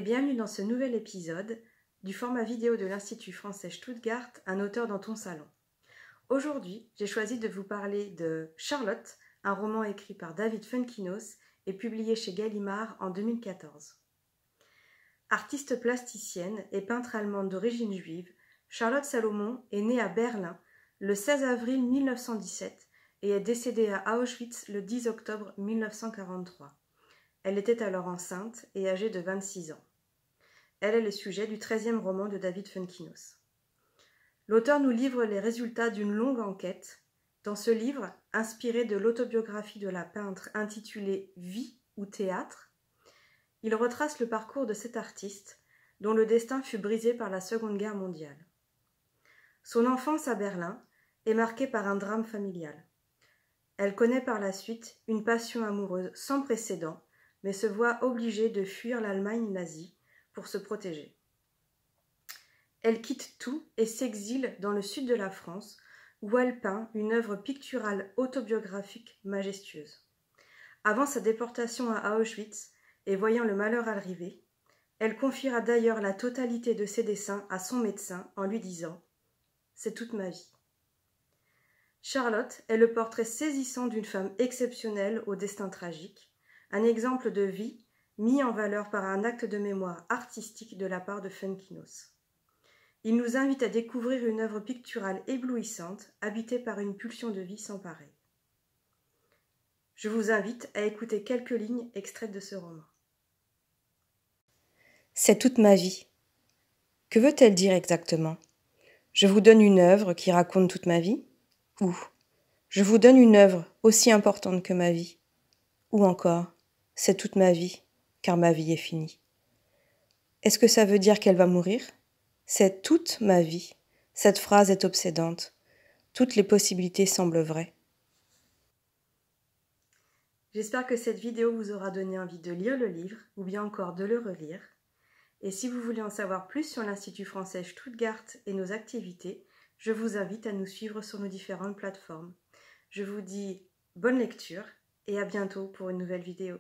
bienvenue dans ce nouvel épisode du format vidéo de l'Institut français Stuttgart, un auteur dans ton salon. Aujourd'hui, j'ai choisi de vous parler de Charlotte, un roman écrit par David Fuenkinos et publié chez Gallimard en 2014. Artiste plasticienne et peintre allemande d'origine juive, Charlotte Salomon est née à Berlin le 16 avril 1917 et est décédée à Auschwitz le 10 octobre 1943. Elle était alors enceinte et âgée de 26 ans. Elle est le sujet du 13e roman de David Fuenkinos. L'auteur nous livre les résultats d'une longue enquête. Dans ce livre, inspiré de l'autobiographie de la peintre intitulée « Vie ou théâtre », il retrace le parcours de cet artiste, dont le destin fut brisé par la Seconde Guerre mondiale. Son enfance à Berlin est marquée par un drame familial. Elle connaît par la suite une passion amoureuse sans précédent, mais se voit obligée de fuir l'Allemagne nazie pour se protéger. Elle quitte tout et s'exile dans le sud de la France, où elle peint une œuvre picturale autobiographique majestueuse. Avant sa déportation à Auschwitz, et voyant le malheur arriver, elle confiera d'ailleurs la totalité de ses dessins à son médecin en lui disant « C'est toute ma vie ». Charlotte est le portrait saisissant d'une femme exceptionnelle au destin tragique, un exemple de vie mis en valeur par un acte de mémoire artistique de la part de Fuenkinos. Il nous invite à découvrir une œuvre picturale éblouissante, habitée par une pulsion de vie sans pareille. Je vous invite à écouter quelques lignes extraites de ce roman. C'est toute ma vie. Que veut-elle dire exactement? Je vous donne une œuvre qui raconte toute ma vie? Ou je vous donne une œuvre aussi importante que ma vie? Ou encore, c'est toute ma vie, car ma vie est finie. Est-ce que ça veut dire qu'elle va mourir? C'est toute ma vie. Cette phrase est obsédante. Toutes les possibilités semblent vraies. J'espère que cette vidéo vous aura donné envie de lire le livre ou bien encore de le relire. Et si vous voulez en savoir plus sur l'Institut français Stuttgart et nos activités, je vous invite à nous suivre sur nos différentes plateformes. Je vous dis bonne lecture et à bientôt pour une nouvelle vidéo.